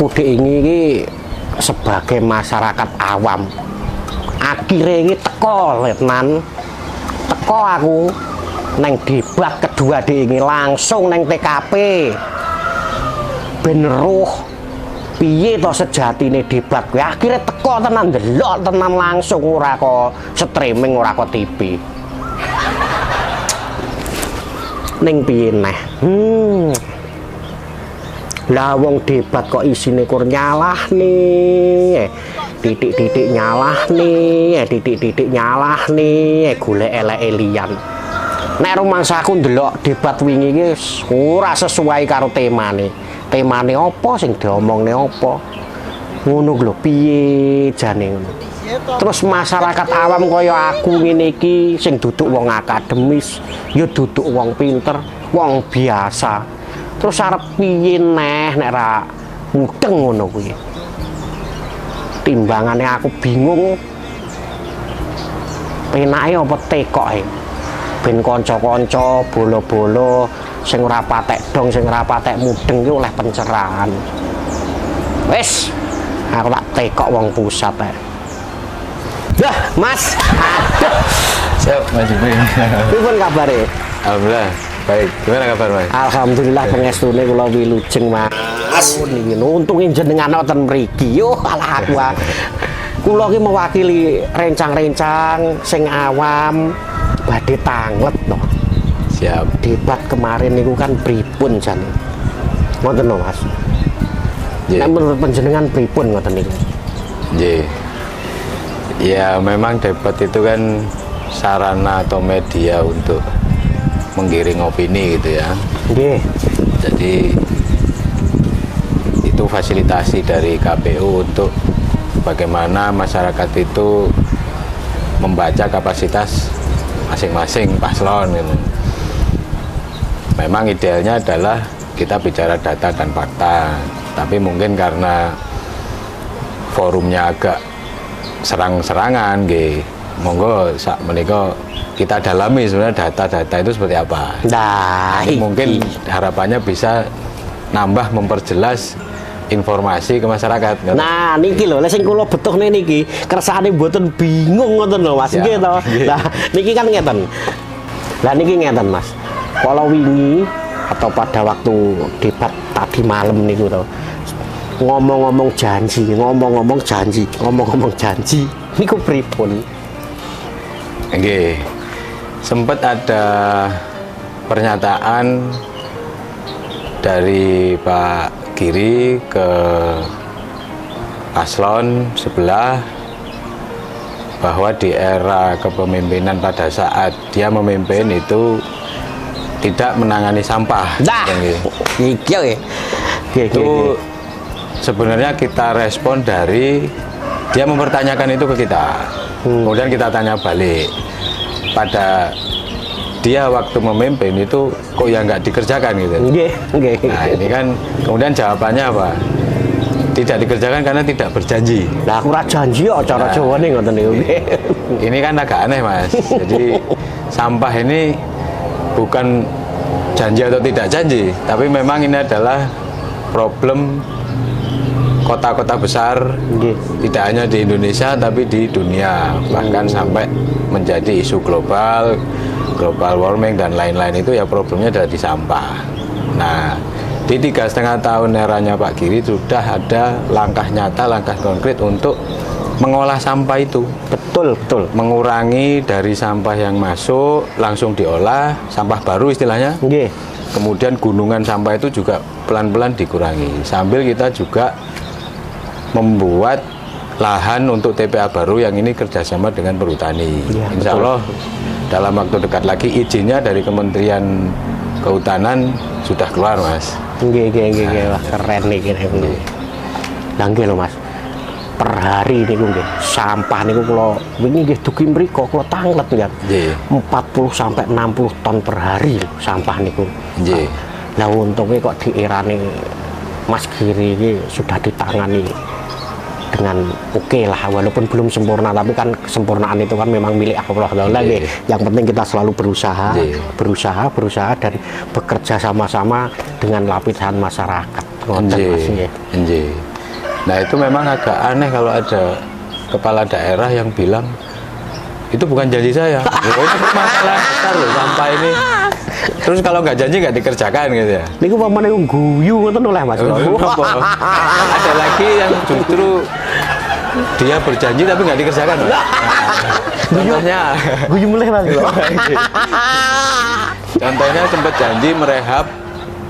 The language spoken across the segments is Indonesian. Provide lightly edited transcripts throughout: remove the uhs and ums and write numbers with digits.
aku diingi sebagai masyarakat awam. Akhirnya ini teko Letnan, teko aku neng debat kedua diingi langsung neng TKP. Ben roh piye to sejatine debat kuwi akhirnya teko tenan delok tenan langsung ora kok streaming ora kok TV. Ning piye neh? Lah wong debat kok isine kur nyalah nih. Titik-titik nyalah nih, titik-titik nyalah nih, golek eleke liyan. Nek rumangsaku ndelok debat wingi iki ora sesuai karo temane. Temane apa sing diomongne apa? Ngono lho piye jane ngono. Terus masyarakat awam kaya aku ngene iki sing duduk wong akademis, ya duduk wong pinter, wong biasa. Terus arep piye neh nek ra mudeng ngono kuwi. Timbangane aku bingung. Penake apa tekoke? Ben kanca-kanca bolo-bolo sing ora patek dong, sing ora patek mudeng ki oleh pencerahan. Wis, aku tak tekok wong pusat ae. Dah, Mas. Aduh. Siap, Mas Jupri. Pripun kabare? Alhamdulillah, baik. Gimana kabar, Mas? Alhamdulillah pengestune kula wilujeng, Mas. Niki nuntungin jenengan wonten mriki. Yo, alah aku. Kula ki mewakili rencang-rencang sing awam badhe tanglet to. Siap. Debat kemarin niku kan pripun jane? Ngoten lho, Mas. Nggih. Nek menurut panjenengan pripun ngoten niku? Nggih. Ya, memang debat itu kan sarana atau media untuk menggiring opini gitu ya. Nggih. Jadi itu fasilitasi dari KPU untuk bagaimana masyarakat itu membaca kapasitas masing-masing paslon gitu. Memang idealnya adalah kita bicara data dan fakta, tapi mungkin karena forumnya agak serang-serangan, monggo sak menika kita dalami sebenarnya data-data itu seperti apa. Nah, Mungkin harapannya bisa nambah memperjelas informasi ke masyarakat. Nah, niki lho, lek sing kula betuhne niki, kersane mboten bingung ngoten lho, Mas. Nggih to. Lah, niki kan ngeten. Lah niki ngeten, Mas. Kalau wingi atau pada waktu debat tadi malam niku to. Ngomong-ngomong janji, ngomong-ngomong janji, ngomong-ngomong janji. Niku pripun? Nggih. Sempat ada pernyataan dari Pak Giri ke paslon sebelah bahwa di era kepemimpinan pada saat dia memimpin itu tidak menangani sampah. Dah. Iki ya. Itu sebenarnya kita respon dari dia mempertanyakan itu ke kita. Kemudian kita tanya balik. Pada dia waktu memimpin itu kok ya nggak dikerjakan gitu. Nggih. Nah ini kan kemudian jawabannya apa? Tidak dikerjakan karena tidak berjanji. Lah aku ora janji kok cara Jawane ngoten niku. Ini kan agak aneh, Mas. Jadi sampah ini bukan janji atau tidak janji, tapi memang ini adalah problem kota-kota besar, tidak hanya di Indonesia tapi di dunia, bahkan sampai menjadi isu global warming dan lain-lain. Itu ya problemnya ada di sampah. Nah, di 3,5 tahun eranya Pak Giri sudah ada langkah nyata, langkah konkret untuk mengolah sampah itu. Betul. Mengurangi dari sampah yang masuk langsung diolah, sampah baru istilahnya. Nggih. Kemudian gunungan sampah itu juga pelan-pelan dikurangi. Sambil kita juga membuat lahan untuk TPA baru yang ini kerjasama dengan perhutani. Ya, Insya Allah dalam waktu dekat lagi izinnya dari Kementerian Kehutanan sudah keluar, Mas. Nggih. Wah, keren nih kene. Lah nggih lho, Mas. Per hari niku nggih, sampah niku kula wingi nggih dugi mriko kula tanglet ya. Nggih. 40 sampai 60 ton per hari sampah niku. Nggih. Lah untungnya kok di erane Mas Giri ini sudah ditangani dengan oke lah, walaupun belum sempurna, tapi kan kesempurnaan itu kan memang milik Allah Taala. Yang penting kita selalu berusaha dan bekerja sama-sama dengan lapisan masyarakat. Nggih. Nah itu memang agak aneh kalau ada kepala daerah yang bilang itu bukan janji saya. Oh, ini masalah besar loh sampah ini. Terus kalau nggak janji nggak dikerjakan gitu ya. Niku pamane guyu ngoten oleh Mas. Ada lagi yang justru dia berjanji tapi nggak dikerjakan. Mas. Contohnya Guyu mulai Mas. Contohnya sempat janji merehab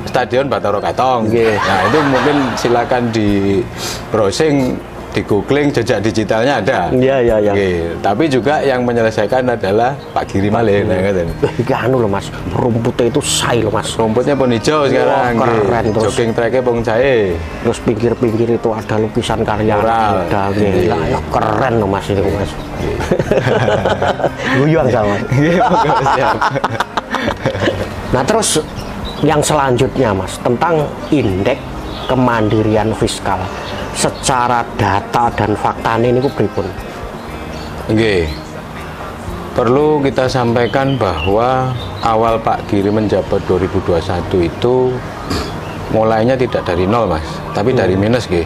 Stadion Bathara Katong. Nggih. Nah itu mungkin silakan di browsing, di googling jejak digitalnya ada. Iya. Oke, tapi juga yang menyelesaikan adalah Pak Giri Malih. Nah, Iki anu loh Mas, rumputnya itu say loh Mas. rumputnya pun hijau sekarang. keren Nggih. terus. Jogging tracknya pun jahe. Terus pinggir-pinggir itu ada lukisan karya Mural. Gila, ya keren loh Mas ini Mas. Guyuan sama. Nggih, monggo, siap. Nah terus yang selanjutnya Mas tentang indeks kemandirian fiskal secara data dan fakta ini pripun? Oke. Perlu kita sampaikan bahwa awal Pak Giri menjabat 2021 itu mulainya tidak dari nol Mas, tapi dari minus Nggih.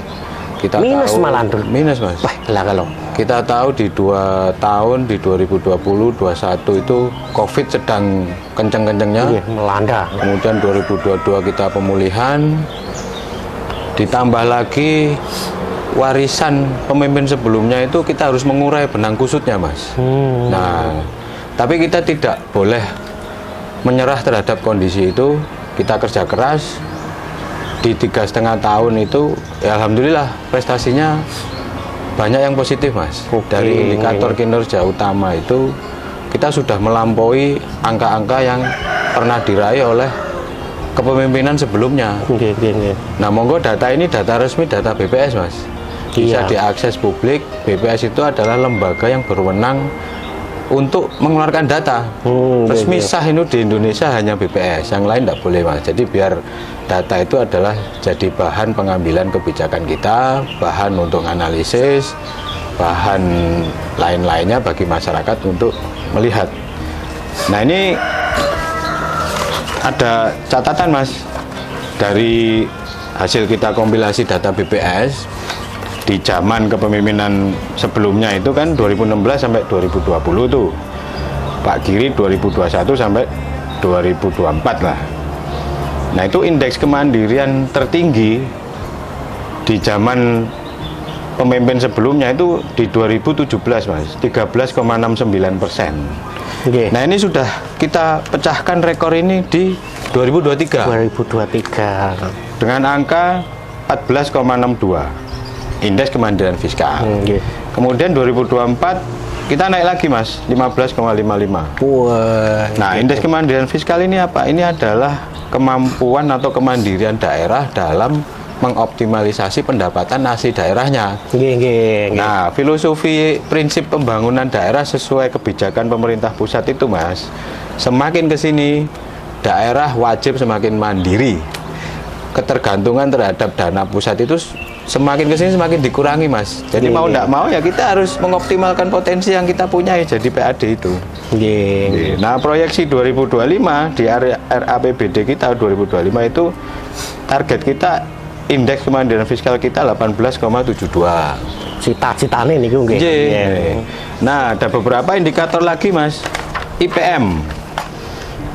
Kita Minus tahu, malah dulu. minus Mas. Wah lah kalau Kita tahu di 2 tahun di 2020 21 itu Covid sedang kenceng-kencengnya. iya, melanda. Kemudian 2022 kita pemulihan, ditambah lagi warisan pemimpin sebelumnya itu kita harus mengurai benang kusutnya Mas. Nah, tapi kita tidak boleh menyerah terhadap kondisi itu. Kita kerja keras di 3,5 tahun itu, ya alhamdulillah prestasinya banyak yang positif Mas. Dari indikator kinerja utama itu kita sudah melampaui angka-angka yang pernah diraih oleh kepemimpinan sebelumnya. Nggih. Nah, monggo data ini data resmi, data BPS Mas. Bisa Iya. diakses publik. BPS itu adalah lembaga yang berwenang untuk mengeluarkan data. Resmi iya. sah itu di Indonesia hanya BPS, yang lain tidak boleh Mas. Jadi biar data itu adalah jadi bahan pengambilan kebijakan kita, bahan untuk analisis, bahan lain-lainnya bagi masyarakat untuk melihat. Nah ini ada catatan Mas dari hasil kita kompilasi data BPS di zaman kepemimpinan sebelumnya itu kan 2016 sampai 2020 tuh. Pak Giri 2021 sampai 2024 lah. Nah itu indeks kemandirian tertinggi di zaman pemimpin sebelumnya itu di 2017 Mas, 13,69%. Nggih. Nah ini sudah kita pecahkan rekor ini di 2023 2023. dengan angka 14,62 indeks kemandirian fiskal. Nggih. Kemudian 2024 kita naik lagi Mas, 15,55. Wah. Nah, indeks kemandirian fiskal ini apa? Ini adalah kemampuan atau kemandirian daerah dalam mengoptimalisasi pendapatan asli daerahnya. Nggih. Nah, filosofi prinsip pembangunan daerah sesuai kebijakan pemerintah pusat itu Mas, semakin ke sini daerah wajib semakin mandiri. Ketergantungan terhadap dana pusat itu semakin ke sini semakin dikurangi Mas. Jadi mau tidak mau ya kita harus mengoptimalkan potensi yang kita punya ya jadi PAD itu. Nggih. Nah, proyeksi 2025 di RAPBD kita 2025 itu target kita indeks kemandirian fiskal kita 18,72. Cita-citane niku nggih. Nggih. Nah, ada beberapa indikator lagi Mas. IPM.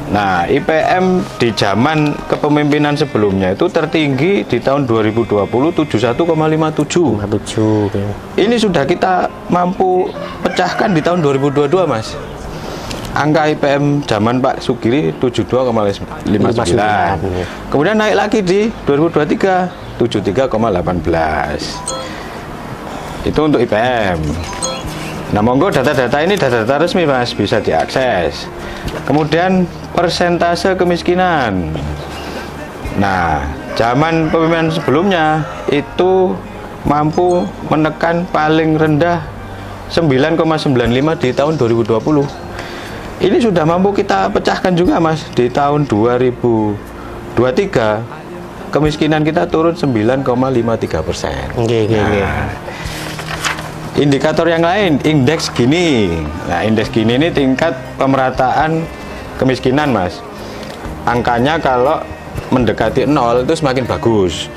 Nah, IPM di zaman kepemimpinan sebelumnya itu tertinggi di tahun 2020 71,57. 57. Ini sudah kita mampu pecahkan di tahun 2022 Mas. Angka IPM zaman Pak Sugiri 72,59. Kemudian naik lagi di 2023 73,18. Itu untuk IPM. Nah, monggo data-data ini data-data resmi Mas, bisa diakses. Kemudian persentase kemiskinan. Nah, zaman pemimpinan sebelumnya itu mampu menekan paling rendah 9,95 di tahun 2020. Ini sudah mampu kita pecahkan juga Mas di tahun 2023. Kemiskinan kita turun 9,53%. Nggih. Indikator yang lain, indeks Gini. Nah, indeks Gini ini tingkat pemerataan kemiskinan Mas. Angkanya kalau mendekati 0 itu semakin bagus.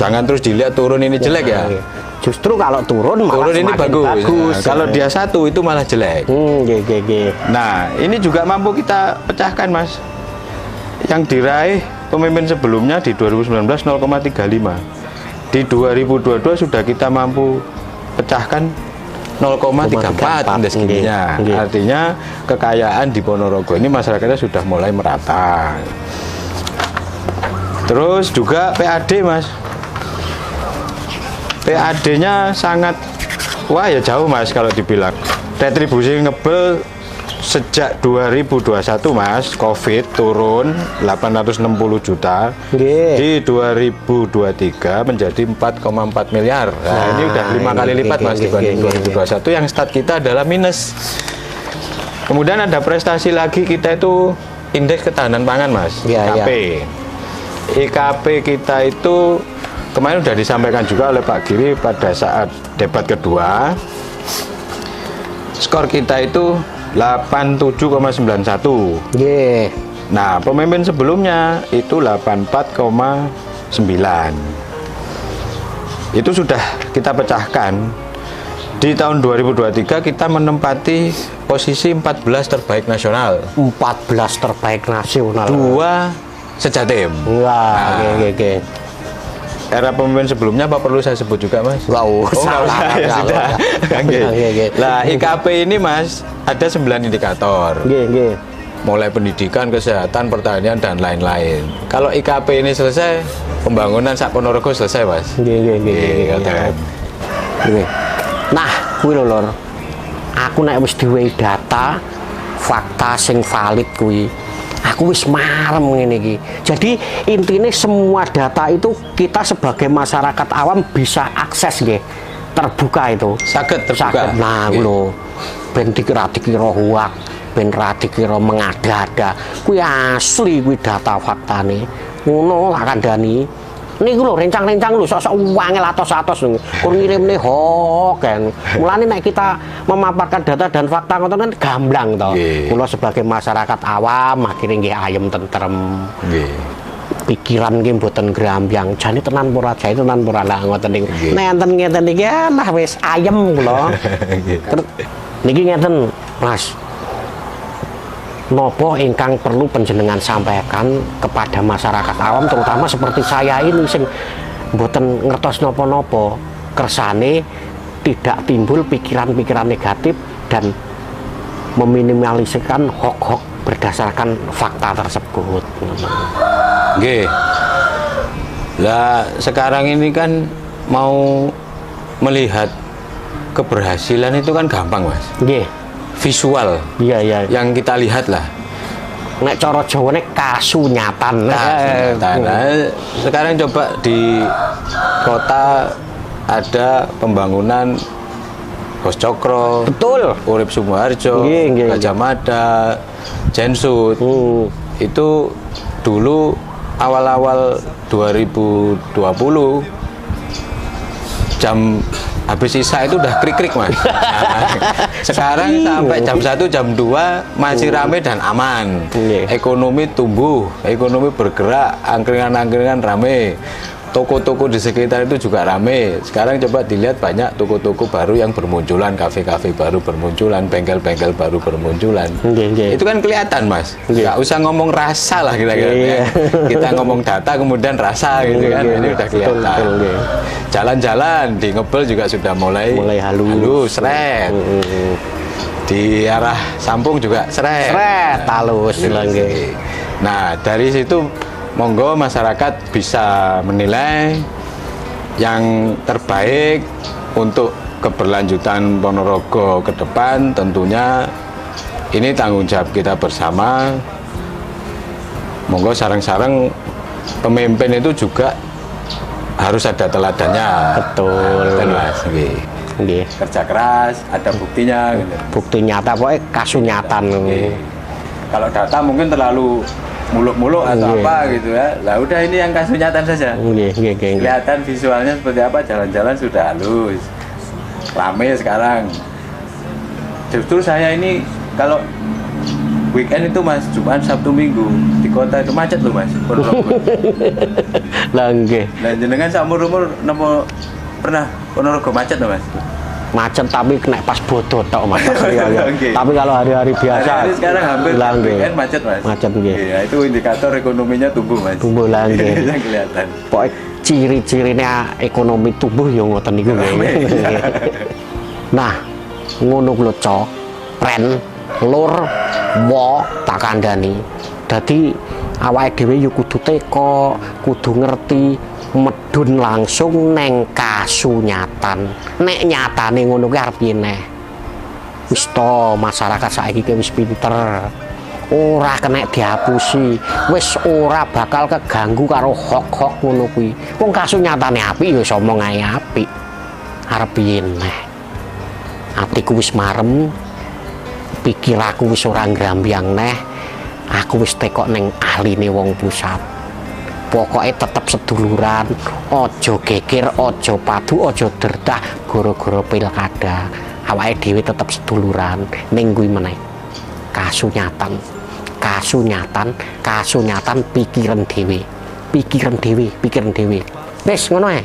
Jangan terus dilihat turun ini jelek ya. Justru kalau turun malah Turun ini semakin bagus. Nah, kalau dia satu itu malah jelek. Nggih, nggih, nggih. Nah, ini juga mampu kita pecahkan, Mas. Yang diraih pemimpin sebelumnya di 2019 0,35. Di 2022 sudah kita mampu pecahkan 0,34 indeks Gini-nya. Nggih. Artinya kekayaan di Ponorogo ini masyarakatnya sudah mulai merata. Terus juga PAD, Mas. PAD-nya sangat, wah ya jauh, Mas, kalau dibilang. Retribusi ngebel sejak 2021, Mas, COVID turun 860 juta. Nggih. Di 2023 menjadi 4,4 miliar. Nah, ini udah 5 kali lipat, Mas, dibanding 2021 yang stat kita adalah minus. Kemudian ada prestasi lagi kita itu indeks ketahanan pangan, Mas, Iya, IKP. IKP kita itu kemarin sudah disampaikan juga oleh Pak Giri pada saat debat kedua. Skor kita itu 87,91. Nggih. Nah, pemimpin sebelumnya itu 84,9. Itu sudah kita pecahkan. Di tahun 2023 kita menempati posisi 14 terbaik nasional. 14 terbaik nasional. 2 sejatim. Wah, nggih, nggih. Era pemimpin sebelumnya apa perlu saya sebut juga, Mas? Nggak usah, nggak usah, ya nggak sudah. usah. Oke. Oke. Lah, IKP ini, Mas, ada 9 indikator. Nggih, nggih. Mulai pendidikan, kesehatan, pertanian, dan lain-lain. Kalau IKP ini selesai, pembangunan sak Ponorogo selesai, Mas. Nggih, nggih, nggih. Nggih, katakan. Nggih. Nah, kuwi lho, Lor. Aku nek wis duwe data, fakta sing valid kuwi, aku wis marem ngene iki. Jadi intinya semua data itu kita sebagai masyarakat awam bisa akses nggih. Terbuka itu. Saged terbuka. Saged. Nah, Nggih. lho. Ben dikira hoak, ben ra dikira mengada-ada. Kuwi asli kuwi data faktane. Ngono lah kandhani. Niku lho rencang-rencang lho sok-sok wangel atos-atos lho. Kur ngirimne hoax kan. Mulane nek kita memaparkan data dan fakta ngoten kan gamblang to. Nggih. Kula sebagai masyarakat awam akhirnya nggih ayem tentrem. Nggih. Pikiran nggih mboten grambyang. Jane tenan pura jae tenan pura lah ngoten niku. Nggih. Nek enten ngeten iki lah wis ayem kula. Nggih. Terus niki ngeten, Mas. Nopo ingkang perlu panjenengan sampaikan kepada masyarakat awam terutama seperti saya ini sing mboten ngertos nopo-nopo, kersane tidak timbul pikiran-pikiran negatif dan meminimalisirkan hoax-hoax berdasarkan fakta tersebut. Nggih. Lah, sekarang ini kan mau melihat keberhasilan itu kan gampang, Mas. Nggih. Visual Iya, iya. yang kita lihat lah. Nek cara Jawane kasunyatan. Nah, sekarang coba di kota ada pembangunan Bos Cokro, Betul. Urip Sumoharjo, Nggih, nggih, Gajah Mada, Jensut. Itu dulu awal-awal 2020 jam habis sisa itu udah krik-krik, Mas. Nah, sekarang sampai jam 1, jam 2 masih rame dan aman. Iya. Ekonomi tumbuh, ekonomi bergerak, angkringan-angkringan rame. Toko-toko di sekitar itu juga rame. Sekarang coba dilihat banyak toko-toko baru yang bermunculan, kafe-kafe baru bermunculan, bengkel-bengkel baru bermunculan. Nggih, nggih. Itu kan kelihatan, Mas. Nggih. Nggak usah ngomong rasa lah kira-kira. Iya. Kita ngomong data kemudian rasa gitu kan. Nggih, Ini udah betul, kelihatan. betul, nggih. Jalan-jalan di Ngebel juga sudah mulai halus, seret. Di arah Sampung juga seret. Sret halus lah nggih. Nah, dari situ monggo masyarakat bisa menilai yang terbaik untuk keberlanjutan Ponorogo ke depan. Tentunya ini tanggung jawab kita bersama. Monggo sarang-sarang pemimpin itu juga harus ada teladannya. Betul. Nah, Mas. Nggih. Nggih. Kerja keras, ada buktinya gitu. Bukti nyata pokoknya kasunyatan. Oke. Kalau data mungkin terlalu muluk-muluk atau Nggih. apa gitu ya. Lah udah ini yang kasunyatan saja. Nggih, nggih, nggih. Kelihatan visualnya seperti apa, jalan-jalan sudah halus. Rame sekarang. Justru saya ini kalau weekend itu, Mas, Jumat, Sabtu, Minggu di kota itu macet loh, Mas. Ponorogo. Lah nggih. Nah, jenengan seumur-umur nemu pernah Ponorogo macet loh Mas. Macet tapi kena pas bodoh tok Mas. Iya, iya. Oke. Tapi kalau hari-hari biasa Hari-hari sekarang hampir lah, nggih. weekend macet Mas. Macet nggih. Iya, itu indikator ekonominya tumbuh Mas. Tumbuh lah nggih. Yang kelihatan. Pokoknya ciri-cirinya ekonomi tumbuh ya ngoten niku nggih. Nah, ngono kuwi cok, pren, lur, wo tak kandhani. Dadi awake dhewe ya kudu teka, kudu ngerti medun langsung neng kasunyatan. Nek nyatane ngono kuwi arep piye neh. Wis to masyarakat saiki ki wis pinter. Ora kena dihapusi, wis ora bakal keganggu karo hok-hok ngono kuwi. Wong kasunyatane apik ya omong ae apik. Arep piye neh. Atiku wis marem, pikirku wis ora ngrambyang neh. Aku wis tekok ning ahline wong pusat. Pokoknya tetep seduluran, ojo geger, ojo padu, ojo derdah, goro-goro pilkada. Awake dhewe tetep seduluran, ning kuwi meneh. Kasunyatan, pikiran dhewe, pikiran dhewe. Wis ngono ae.